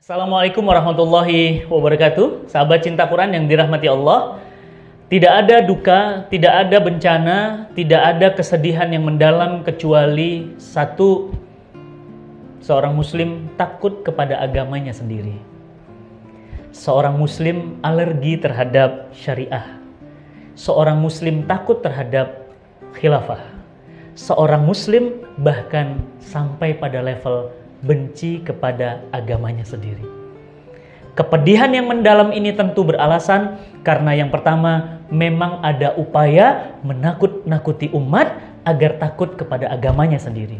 Assalamualaikum warahmatullahi wabarakatuh. Sahabat cinta Quran yang dirahmati Allah. Tidak ada duka, tidak ada bencana, tidak ada kesedihan yang mendalam kecuali seorang muslim takut kepada agamanya sendiri. Seorang muslim alergi terhadap syariah. Seorang muslim takut terhadap khilafah. Seorang muslim bahkan sampai pada level benci kepada agamanya sendiri. Kepedihan yang mendalam ini tentu beralasan karena yang pertama, memang ada upaya menakut-nakuti umat agar takut kepada agamanya sendiri.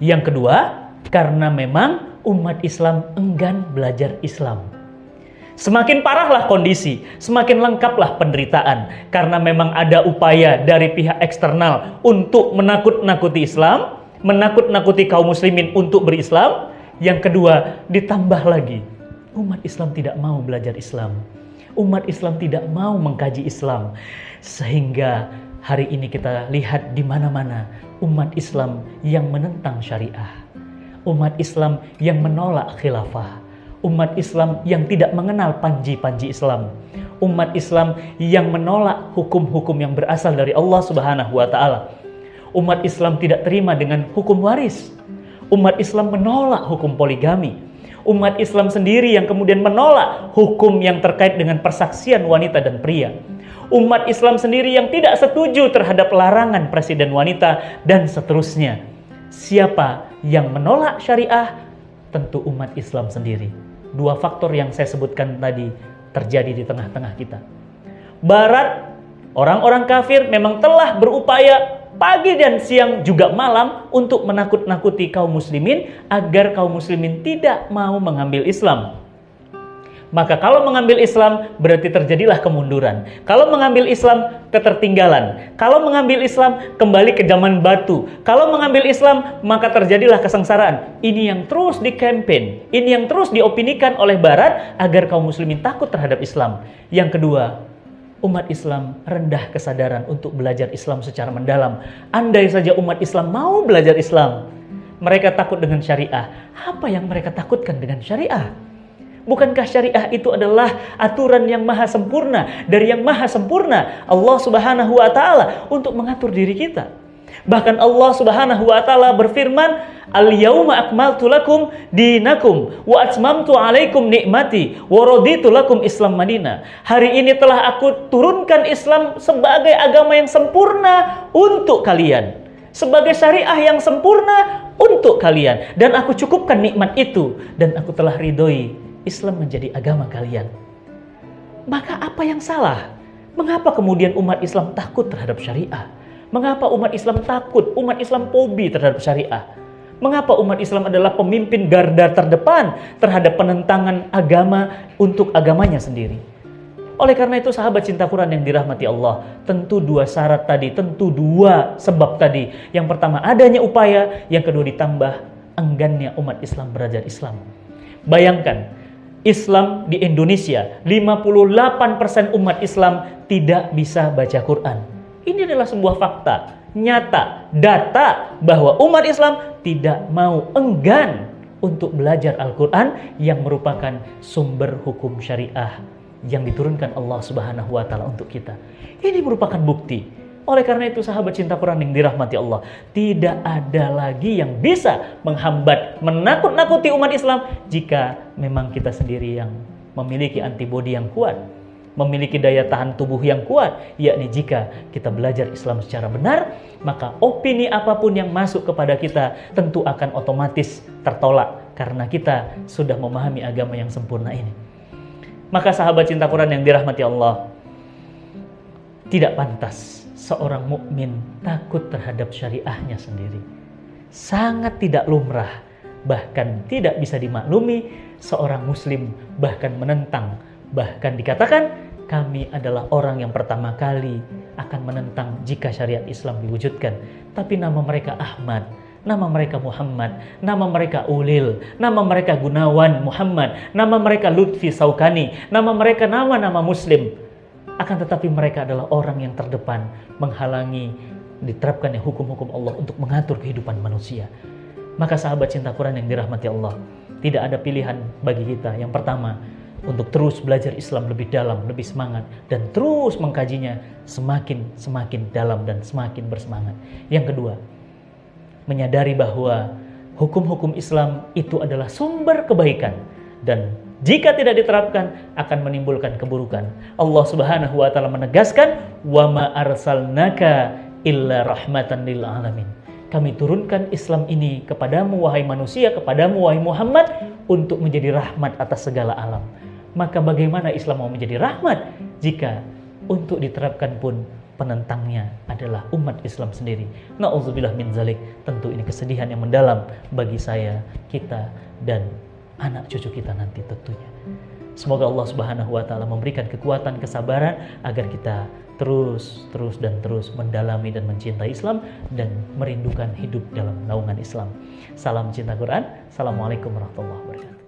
Yang kedua, karena memang umat Islam enggan belajar Islam. Semakin parahlah kondisi, semakin lengkaplah penderitaan karena memang ada upaya dari pihak eksternal untuk menakut-nakuti Islam, menakut-nakuti kaum muslimin untuk berislam. Yang kedua, ditambah lagi, umat Islam tidak mau belajar Islam. Umat Islam tidak mau mengkaji Islam. Sehingga hari ini kita lihat di mana-mana umat Islam yang menentang syariah. Umat Islam yang menolak khilafah. Umat Islam yang tidak mengenal panji-panji Islam. Umat Islam yang menolak hukum-hukum yang berasal dari Allah Subhanahu wa Ta'ala. Umat Islam tidak terima dengan hukum waris. Umat Islam menolak hukum poligami. Umat Islam sendiri yang kemudian menolak hukum yang terkait dengan persaksian wanita dan pria. Umat Islam sendiri yang tidak setuju terhadap larangan presiden wanita dan seterusnya. Siapa yang menolak syariah? Tentu umat Islam sendiri. Dua faktor yang saya sebutkan tadi terjadi di tengah-tengah kita. Barat, orang-orang kafir memang telah berupaya pagi dan siang juga malam untuk menakut-nakuti kaum muslimin agar kaum muslimin tidak mau mengambil Islam. Maka kalau mengambil Islam berarti terjadilah kemunduran. Kalau mengambil Islam ketertinggalan. Kalau mengambil Islam kembali ke zaman batu. Kalau mengambil Islam maka terjadilah kesengsaraan. Ini yang terus dikampanye, ini yang terus diopinikan oleh Barat agar kaum muslimin takut terhadap Islam. Yang kedua, umat Islam rendah kesadaran untuk belajar Islam secara mendalam. Andai saja umat Islam mau belajar Islam, mereka takut dengan syariah. Apa yang mereka takutkan dengan syariah? Bukankah syariah itu adalah aturan yang maha sempurna, dari yang maha sempurna Allah Subhanahu wa Ta'ala untuk mengatur diri kita. Bahkan Allah Subhanahu wa Ta'ala berfirman, "Al-yauma akmaltu lakum dinakum wa atmamtu 'alaikum ni'mati wa raditu lakum Islam madina." Hari ini telah aku turunkan Islam sebagai agama yang sempurna untuk kalian, sebagai syariah yang sempurna untuk kalian, dan aku cukupkan nikmat itu dan aku telah ridhoi Islam menjadi agama kalian. Maka apa yang salah? Mengapa kemudian umat Islam takut terhadap syariah? Mengapa umat Islam takut? Umat Islam fobi terhadap syariah. Mengapa umat Islam adalah pemimpin garda terdepan terhadap penentangan agama untuk agamanya sendiri? Oleh karena itu sahabat cinta Quran yang dirahmati Allah, tentu dua syarat tadi, tentu dua sebab tadi. Yang pertama adanya upaya, yang kedua ditambah enggannya umat Islam belajar Islam. Bayangkan, Islam di Indonesia, 58% umat Islam tidak bisa baca Quran. Ini adalah sebuah fakta, nyata, data bahwa umat Islam tidak mau, enggan untuk belajar Al-Quran yang merupakan sumber hukum syariah yang diturunkan Allah Subhanahu wa Ta'ala untuk kita. Ini merupakan bukti. Oleh karena itu sahabat cinta Quran yang dirahmati Allah, tidak ada lagi yang bisa menghambat, menakut-nakuti umat Islam jika memang kita sendiri yang memiliki antibodi yang kuat, memiliki daya tahan tubuh yang kuat, yakni jika kita belajar Islam secara benar, maka opini apapun yang masuk kepada kita tentu akan otomatis tertolak karena kita sudah memahami agama yang sempurna ini. Maka sahabat cinta Quran yang dirahmati Allah, tidak pantas seorang mukmin takut terhadap syariahnya sendiri. Sangat tidak lumrah, bahkan tidak bisa dimaklumi seorang muslim bahkan menentang. Bahkan dikatakan, kami adalah orang yang pertama kali akan menentang jika syariat Islam diwujudkan. Tapi nama mereka Ahmad, nama mereka Muhammad, nama mereka Ulil, nama mereka Gunawan Muhammad, nama mereka Lutfi Saukani, nama mereka nama-nama muslim. Akan tetapi mereka adalah orang yang terdepan menghalangi diterapkannya hukum-hukum Allah untuk mengatur kehidupan manusia. Maka sahabat cinta Quran yang dirahmati Allah, Tidak ada pilihan bagi kita. Yang pertama, untuk terus belajar Islam lebih dalam, lebih semangat, dan terus mengkajinya semakin dalam dan semakin bersemangat. Yang kedua, menyadari bahwa hukum-hukum Islam itu adalah sumber kebaikan, dan jika tidak diterapkan akan menimbulkan keburukan. Allah Subhanahu wa taala menegaskan, "Wa ma arsalnaka illa rahmatan lil alamin." Kami turunkan Islam ini kepadamu wahai manusia, kepadamu wahai Muhammad, untuk menjadi rahmat atas segala alam. Maka bagaimana Islam mau menjadi rahmat jika untuk diterapkan pun penentangnya adalah umat Islam sendiri? Na'udzubillah min zalik. Tentu ini kesedihan yang mendalam bagi saya, kita, dan anak cucu kita nanti tentunya. Semoga Allah Subhanahu wa taala memberikan kekuatan, kesabaran agar kita terus mendalami dan mencintai Islam dan merindukan hidup dalam naungan Islam. Salam cinta Quran. Assalamualaikum warahmatullahi wabarakatuh.